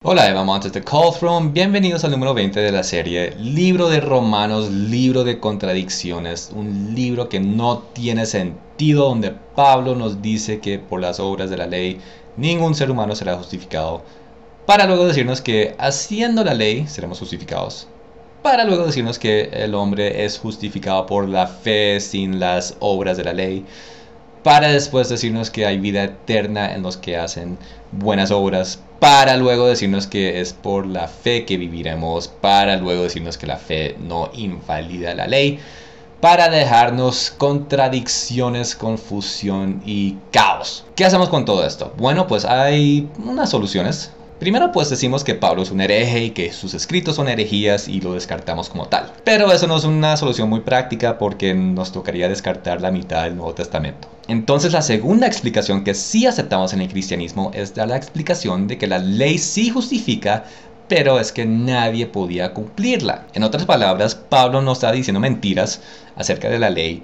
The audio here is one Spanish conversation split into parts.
Hola, Eva Montes de Call Throne. Bienvenidos al número 20 de la serie Libro de Romanos, libro de contradicciones. Un libro que no tiene sentido, donde Pablo nos dice que por las obras de la ley ningún ser humano será justificado, para luego decirnos que haciendo la ley seremos justificados, para luego decirnos que el hombre es justificado por la fe sin las obras de la ley, para después decirnos que hay vida eterna en los que hacen buenas obras, para luego decirnos que es por la fe que viviremos, para luego decirnos que la fe no invalida la ley, para dejarnos contradicciones, confusión y caos. ¿Qué hacemos con todo esto? Bueno, pues hay unas soluciones. Primero pues decimos que Pablo es un hereje y que sus escritos son herejías y lo descartamos como tal. Pero eso no es una solución muy práctica porque nos tocaría descartar la mitad del Nuevo Testamento. Entonces la segunda explicación que sí aceptamos en el cristianismo es dar la explicación de que la ley sí justifica, pero es que nadie podía cumplirla. En otras palabras, Pablo no está diciendo mentiras acerca de la ley,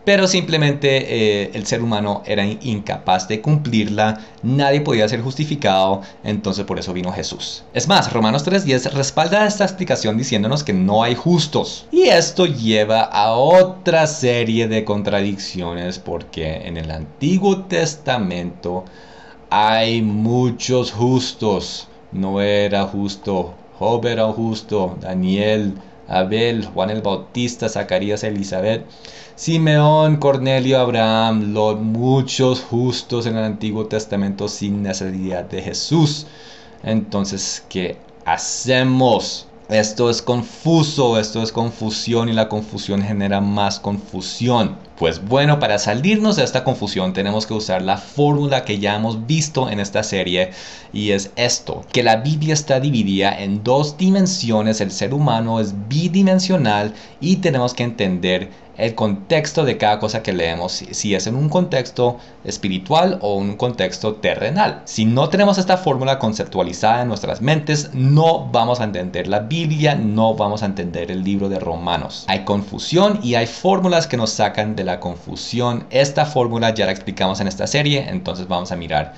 pero simplemente el ser humano era incapaz de cumplirla, nadie podía ser justificado, entonces por eso vino Jesús. Es más, Romanos 3:10 respalda esta explicación diciéndonos que no hay justos. Y esto lleva a otra serie de contradicciones porque en el Antiguo Testamento hay muchos justos. Noé era justo, Job era justo, Daniel, Abel, Juan el Bautista, Zacarías, Elizabeth, Simeón, Cornelio, Abraham, Lot, muchos justos en el Antiguo Testamento sin necesidad de Jesús. Entonces, ¿qué hacemos? Esto es confuso, esto es confusión y la confusión genera más confusión. Pues bueno, para salirnos de esta confusión tenemos que usar la fórmula que ya hemos visto en esta serie y es esto, que la Biblia está dividida en dos dimensiones, el ser humano es bidimensional y tenemos que entender el contexto de cada cosa que leemos, si es en un contexto espiritual o en un contexto terrenal. Si no tenemos esta fórmula conceptualizada en nuestras mentes, no vamos a entender la Biblia, no vamos a entender el libro de Romanos. Hay confusión y hay fórmulas que nos sacan de la confusión. Esta fórmula ya la explicamos en esta serie, entonces vamos a mirar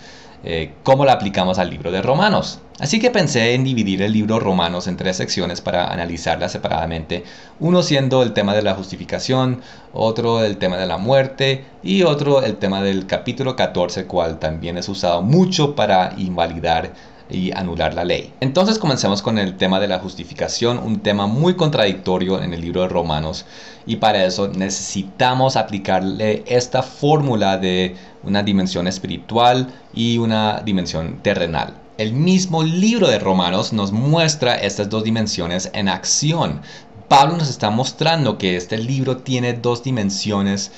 cómo la aplicamos al libro de Romanos. Así que pensé en dividir el libro Romanos en tres secciones para analizarla separadamente, uno siendo el tema de la justificación, otro el tema de la muerte y otro el tema del capítulo 14, cual también es usado mucho para invalidar y anular la ley. Entonces comencemos con el tema de la justificación, un tema muy contradictorio en el libro de Romanos, y para eso necesitamos aplicarle esta fórmula de una dimensión espiritual y una dimensión terrenal. El mismo libro de Romanos nos muestra estas dos dimensiones en acción. Pablo nos está mostrando que este libro tiene dos dimensiones.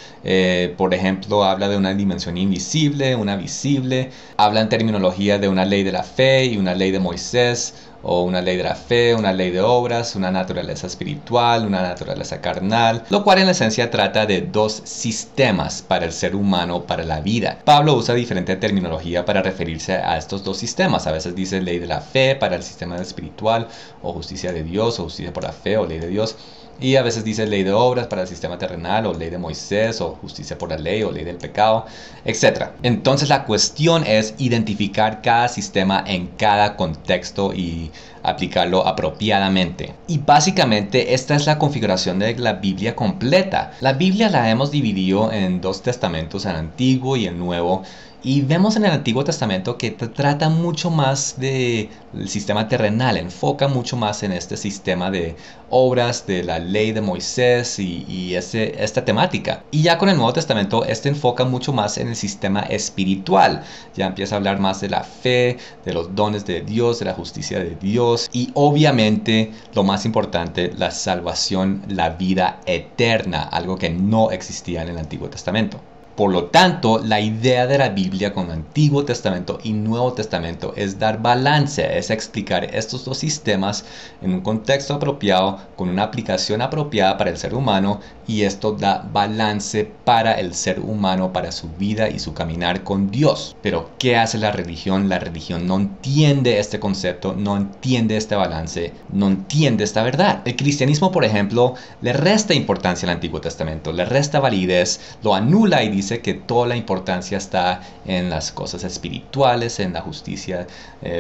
Por ejemplo, habla de una dimensión invisible, una visible. Habla en terminología de una ley de la fe y una ley de Moisés, o una ley de la fe, una ley de obras, una naturaleza espiritual, una naturaleza carnal, lo cual en esencia trata de dos sistemas para el ser humano, para la vida. Pablo usa diferente terminología para referirse a estos dos sistemas. A veces dice ley de la fe para el sistema espiritual, o justicia de Dios, o justicia por la fe, o ley de Dios. Y a veces dice ley de obras para el sistema terrenal, o ley de Moisés, o justicia por la ley, o ley del pecado, etc. Entonces la cuestión es identificar cada sistema en cada contexto y aplicarlo apropiadamente. Y básicamente esta es la configuración de la Biblia completa. La Biblia la hemos dividido en dos testamentos, el Antiguo y el Nuevo. Y vemos en el Antiguo Testamento que trata mucho más del sistema terrenal, enfoca mucho más en este sistema de obras, de la ley de Moisés y esta temática. Y ya con el Nuevo Testamento, este enfoca mucho más en el sistema espiritual. Ya empieza a hablar más de la fe, de los dones de Dios, de la justicia de Dios y obviamente, lo más importante, la salvación, la vida eterna, algo que no existía en el Antiguo Testamento. Por lo tanto, la idea de la Biblia con Antiguo Testamento y Nuevo Testamento es dar balance, es explicar estos dos sistemas en un contexto apropiado, con una aplicación apropiada para el ser humano, y esto da balance para el ser humano, para su vida y su caminar con Dios. Pero, ¿qué hace la religión? La religión no entiende este concepto, no entiende este balance, no entiende esta verdad. El cristianismo, por ejemplo, le resta importancia al Antiguo Testamento, le resta validez, lo anula y dice dice que toda la importancia está en las cosas espirituales, en la justicia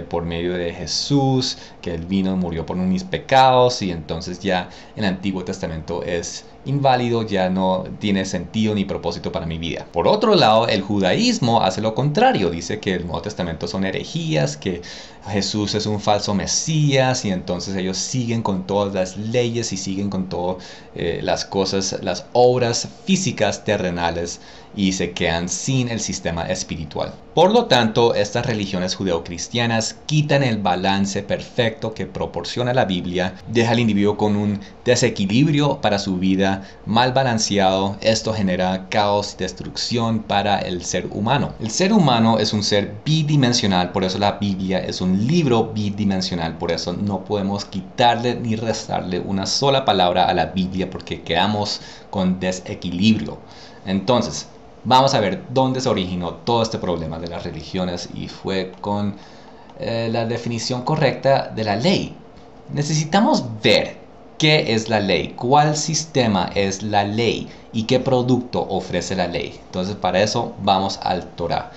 por medio de Jesús, que Él vino y murió por mis pecados, y entonces ya el Antiguo Testamento es inválido, ya no tiene sentido ni propósito para mi vida. Por otro lado, el judaísmo hace lo contrario, dice que el Nuevo Testamento son herejías, que Jesús es un falso Mesías, y entonces ellos siguen con todas las leyes y siguen con todas las cosas, las obras físicas terrenales, y se quedan sin el sistema espiritual. Por lo tanto, estas religiones judeocristianas quitan el balance perfecto que proporciona la Biblia, deja al individuo con un desequilibrio para su vida mal balanceado. Esto genera caos y destrucción para el ser humano. El ser humano es un ser bidimensional, por eso la Biblia es un libro bidimensional, por eso no podemos quitarle ni restarle una sola palabra a la Biblia, porque quedamos con desequilibrio. Entonces, vamos a ver dónde se originó todo este problema de las religiones, y fue con la definición correcta de la ley. Necesitamos ver qué es la ley, cuál sistema es la ley y qué producto ofrece la ley. Entonces, para eso vamos al Torá.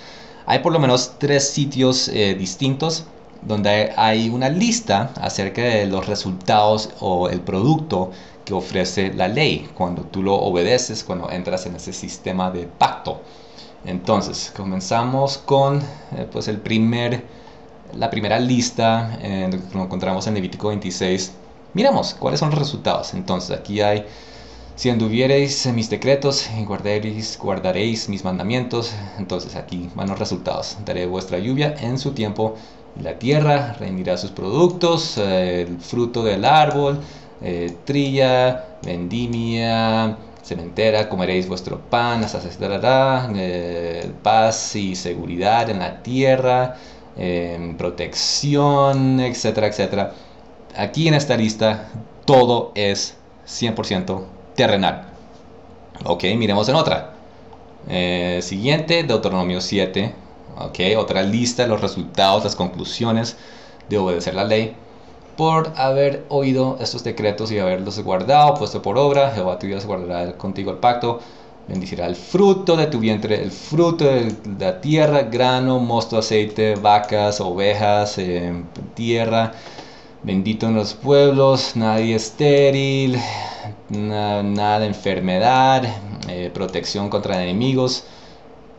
Hay por lo menos 3 sitios distintos donde hay una lista acerca de los resultados o el producto que ofrece la ley cuando tú lo obedeces, cuando entras en ese sistema de pacto. Entonces, comenzamos con pues la primera lista, lo encontramos en Levítico 26. Miramos cuáles son los resultados. Entonces, aquí hay: si anduviereis en mis decretos y guardaréis mis mandamientos. Entonces, aquí van los resultados: daré vuestra lluvia en su tiempo, y la tierra rendirá sus productos, el fruto del árbol, trilla, vendimia, sementera, comeréis vuestro pan, hasta se dará paz y seguridad en la tierra, protección, etcétera, etcétera. Aquí en esta lista todo es 100% terrenal. Ok, miremos en otra. Siguiente, Deuteronomio 7. Ok, otra lista de los resultados, las conclusiones de obedecer la ley. Por haber oído estos decretos y haberlos guardado, puesto por obra, Jehová tu Dios guardará contigo el pacto, bendecirá el fruto de tu vientre, el fruto de la tierra, grano, mosto, aceite, vacas, ovejas, tierra. Bendito en los pueblos, nadie estéril, nada de enfermedad, protección contra enemigos.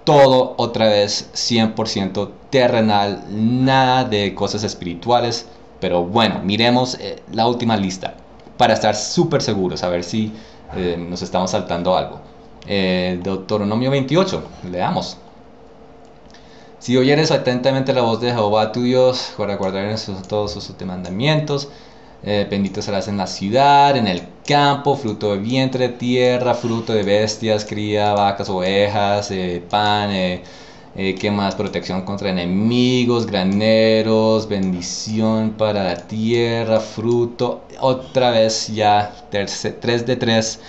Todo otra vez 100% terrenal, nada de cosas espirituales. Pero bueno, miremos la última lista para estar súper seguros, a ver si nos estamos saltando algo. Deuteronomio 28, leamos. Si oyeres atentamente la voz de Jehová tu Dios, para guardar todos sus mandamientos, bendito serás en la ciudad, en el campo, fruto de vientre, tierra, fruto de bestias, cría, vacas, ovejas, pan, ¿qué más? Protección contra enemigos, graneros, bendición para la tierra, fruto. Otra vez ya 3 de 3.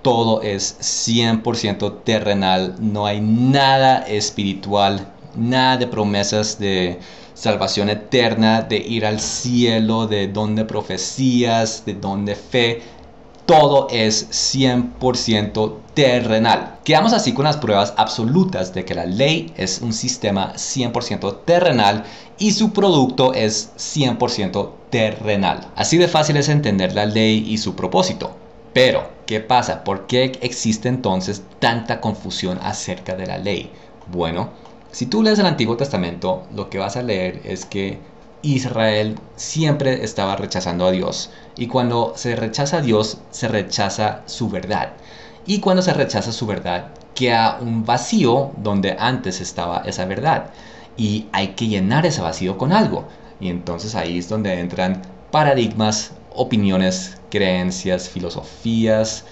Todo es 100% terrenal, no hay nada espiritual, nada de promesas de salvación eterna, de ir al cielo, de donde profecías, de donde fe. Todo es 100% terrenal. Quedamos así con las pruebas absolutas de que la ley es un sistema 100% terrenal y su producto es 100% terrenal. Así de fácil es entender la ley y su propósito. Pero, ¿qué pasa? ¿Por qué existe entonces tanta confusión acerca de la ley? Bueno, si tú lees el Antiguo Testamento, lo que vas a leer es que Israel siempre estaba rechazando a Dios. Y cuando se rechaza a Dios, se rechaza su verdad. Y cuando se rechaza su verdad, queda un vacío donde antes estaba esa verdad. Y hay que llenar ese vacío con algo. Y entonces ahí es donde entran paradigmas, opiniones, creencias, filosofías,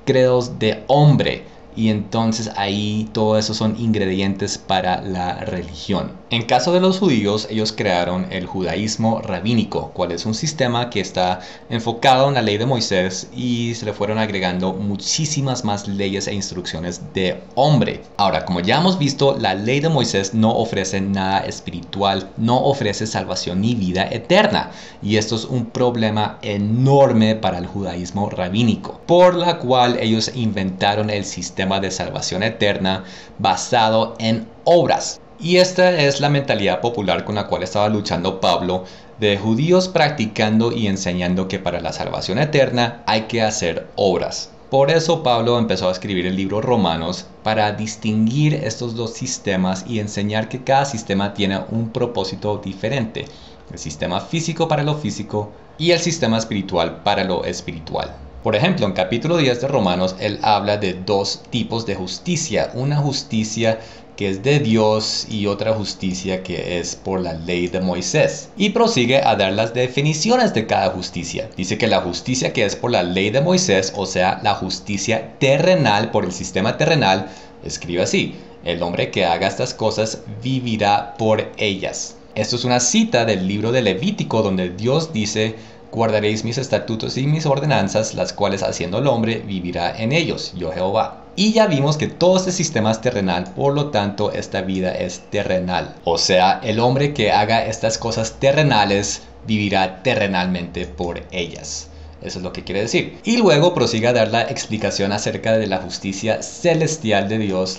credos de hombre. Y entonces ahí todo eso son ingredientes para la religión. En caso de los judíos, ellos crearon el judaísmo rabínico, cual es un sistema que está enfocado en la ley de Moisés y se le fueron agregando muchísimas más leyes e instrucciones de hombre. Ahora, como ya hemos visto, la ley de Moisés no ofrece nada espiritual, no ofrece salvación ni vida eterna. Y esto es un problema enorme para el judaísmo rabínico, por la cual ellos inventaron el sistema sistema de salvación eterna basado en obras. Y esta es la mentalidad popular con la cual estaba luchando Pablo, de judíos practicando y enseñando que para la salvación eterna hay que hacer obras. Por eso Pablo empezó a escribir el libro Romanos, para distinguir estos dos sistemas y enseñar que cada sistema tiene un propósito diferente. El sistema físico para lo físico y el sistema espiritual para lo espiritual. Por ejemplo, en capítulo 10 de Romanos, él habla de dos tipos de justicia. Una justicia que es de Dios y otra justicia que es por la ley de Moisés. Y prosigue a dar las definiciones de cada justicia. Dice que la justicia que es por la ley de Moisés, o sea, la justicia terrenal por el sistema terrenal, escribe así: el hombre que haga estas cosas vivirá por ellas. Esto es una cita del libro de Levítico, donde Dios dice: guardaréis mis estatutos y mis ordenanzas, las cuales haciendo el hombre vivirá en ellos, yo Jehová. Y ya vimos que todo este sistema es terrenal, por lo tanto esta vida es terrenal. O sea, el hombre que haga estas cosas terrenales vivirá terrenalmente por ellas. Eso es lo que quiere decir. Y luego prosigue a dar la explicación acerca de la justicia celestial de Dios,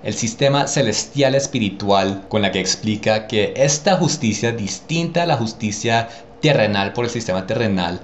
el sistema celestial espiritual, con la que explica que esta justicia, distinta a la justicia terrenal por el sistema terrenal,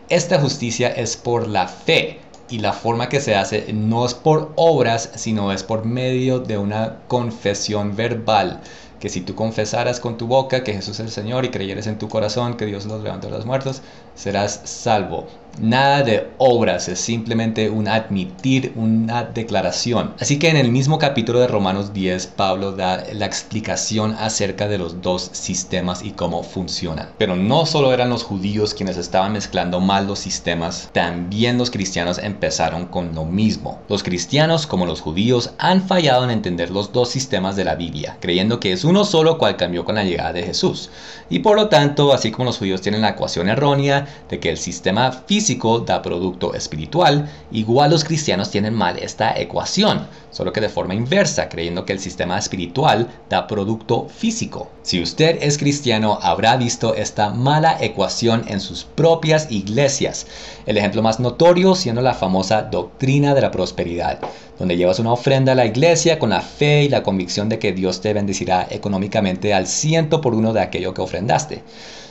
esta justicia es por la fe. Y la forma que se hace no es por obras, sino es por medio de una confesión verbal. Que si tú confesaras con tu boca que Jesús es el Señor y creyeres en tu corazón que Dios los levantó de los muertos, serás salvo. Nada de obras, es simplemente un admitir, una declaración. Así que en el mismo capítulo de Romanos 10, Pablo da la explicación acerca de los dos sistemas y cómo funcionan. Pero no solo eran los judíos quienes estaban mezclando mal los sistemas, también los cristianos empezaron con lo mismo. Los cristianos, como los judíos, han fallado en entender los dos sistemas de la Biblia, creyendo que es uno solo cual cambió con la llegada de Jesús. Y por lo tanto, así como los judíos tienen la ecuación errónea de que el sistema físico da producto espiritual, igual los cristianos tienen mal esta ecuación, solo que de forma inversa, creyendo que el sistema espiritual da producto físico. Si usted es cristiano, habrá visto esta mala ecuación en sus propias iglesias. El ejemplo más notorio siendo la famosa doctrina de la prosperidad, donde llevas una ofrenda a la iglesia con la fe y la convicción de que Dios te bendecirá económicamente al 100% de aquello que ofrendaste.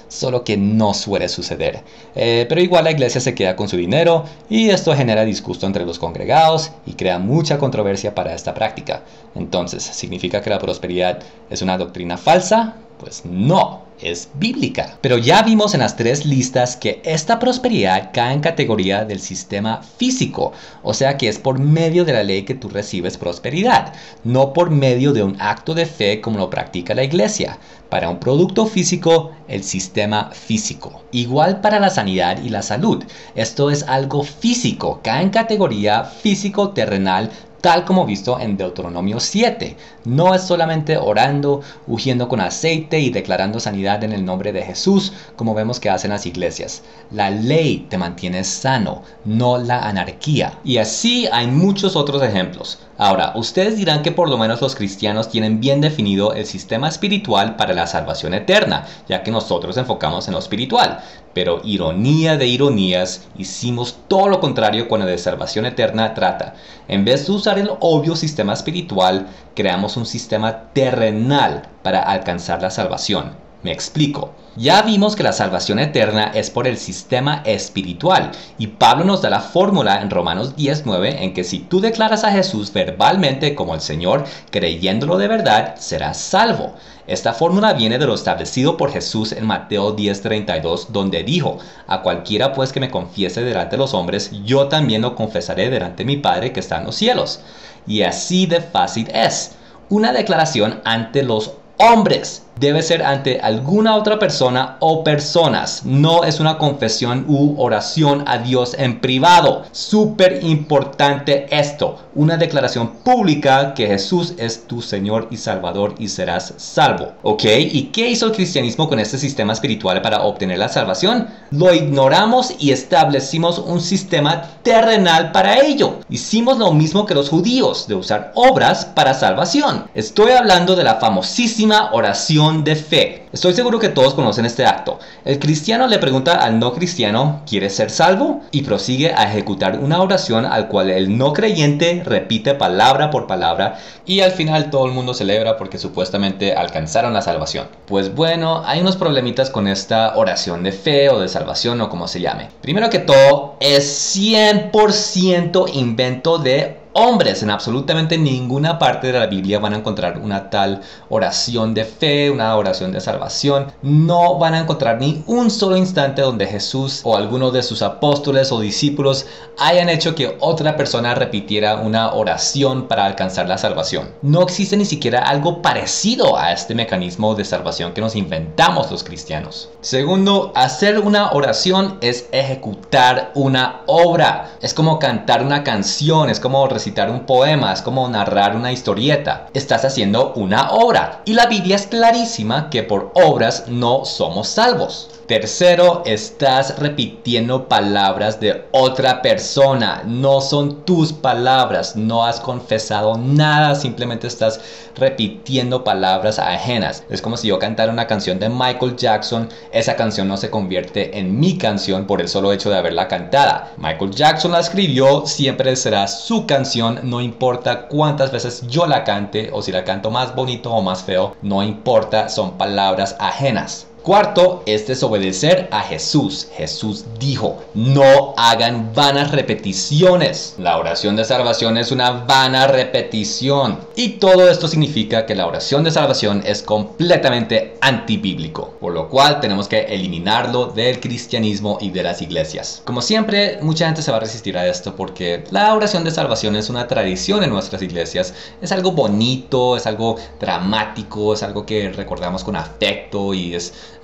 Solo que no suele suceder. Pero igual la iglesia se queda con su dinero y esto genera disgusto entre los congregados y crea mucha controversia para esta práctica. Entonces, ¿significa que la prosperidad es una doctrina falsa? Pues no, es bíblica. Pero ya vimos en las tres listas que esta prosperidad cae en categoría del sistema físico, o sea que es por medio de la ley que tú recibes prosperidad, no por medio de un acto de fe como lo practica la iglesia. Para un producto físico, el sistema físico. Igual para la sanidad y la salud. Esto es algo físico, cae en categoría físico terrenal, tal como visto en Deuteronomio 7. No es solamente orando, ungiendo con aceite y declarando sanidad en el nombre de Jesús, como vemos que hacen las iglesias. La ley te mantiene sano, no la anarquía. Y así hay muchos otros ejemplos. Ahora, ustedes dirán que por lo menos los cristianos tienen bien definido el sistema espiritual para la salvación eterna, ya que nosotros enfocamos en lo espiritual. Pero ironía de ironías, hicimos todo lo contrario cuando de salvación eterna trata. En vez de usar el obvio sistema espiritual, creamos un sistema terrenal para alcanzar la salvación. Me explico. Ya vimos que la salvación eterna es por el sistema espiritual y Pablo nos da la fórmula en Romanos 10:9 en que si tú declaras a Jesús verbalmente como el Señor, creyéndolo de verdad, serás salvo. Esta fórmula viene de lo establecido por Jesús en Mateo 10:32, donde dijo: a cualquiera pues que me confiese delante de los hombres, yo también lo confesaré delante de mi Padre que está en los cielos. Y así de fácil es. Una declaración ante los hombres debe ser ante alguna otra persona o personas. No es una confesión u oración a Dios en privado. Súper importante esto. Una declaración pública que Jesús es tu Señor y Salvador y serás salvo. ¿Ok? ¿Y qué hizo el cristianismo con este sistema espiritual para obtener la salvación? Lo ignoramos y establecimos un sistema terrenal para ello. Hicimos lo mismo que los judíos, de usar obras para salvación. Estoy hablando de la famosísima oración oración de fe. Estoy seguro que todos conocen este acto. El cristiano le pregunta al no cristiano, ¿quieres ser salvo? Y prosigue a ejecutar una oración al cual el no creyente repite palabra por palabra y al final todo el mundo celebra porque supuestamente alcanzaron la salvación. Pues bueno, hay unos problemitas con esta oración de fe o de salvación o como se llame. Primero que todo, es 100% invento de hombres. En absolutamente ninguna parte de la Biblia van a encontrar una tal oración de fe, una oración de salvación. No van a encontrar ni un solo instante donde Jesús o alguno de sus apóstoles o discípulos hayan hecho que otra persona repitiera una oración para alcanzar la salvación. No existe ni siquiera algo parecido a este mecanismo de salvación que nos inventamos los cristianos. Segundo, hacer una oración es ejecutar una obra. Es como cantar una canción, es como recitar un poema, es como narrar una historieta. Estás haciendo una obra. Y la Biblia es clarísima que por obras no somos salvos. Tercero, estás repitiendo palabras de otra persona. No son tus palabras. No has confesado nada. Simplemente estás repitiendo palabras ajenas. Es como si yo cantara una canción de Michael Jackson. Esa canción no se convierte en mi canción por el solo hecho de haberla cantada. Michael Jackson la escribió. Siempre será su canción. No importa cuántas veces yo la cante o si la canto más bonito o más feo. No importa. Son palabras ajenas. Cuarto es desobedecer a Jesús. Jesús dijo, no hagan vanas repeticiones. La oración de salvación es una vana repetición. Y todo esto significa que la oración de salvación es completamente antibíblico. Por lo cual tenemos que eliminarlo del cristianismo y de las iglesias. Como siempre, mucha gente se va a resistir a esto porque la oración de salvación es una tradición en nuestras iglesias. Es algo bonito, es algo dramático, es algo que recordamos con afecto y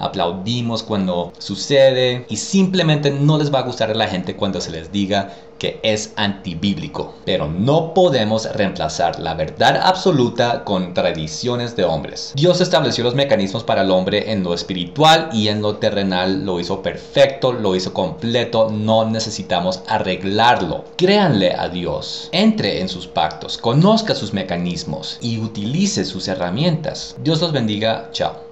aplaudimos cuando sucede y simplemente no les va a gustar a la gente cuando se les diga que es antibíblico. Pero no podemos reemplazar la verdad absoluta con tradiciones de hombres. Dios estableció los mecanismos para el hombre en lo espiritual y en lo terrenal. Lo hizo perfecto, lo hizo completo. No necesitamos arreglarlo. Créanle a Dios. Entre en sus pactos, conozca sus mecanismos y utilice sus herramientas. Dios los bendiga. Chao.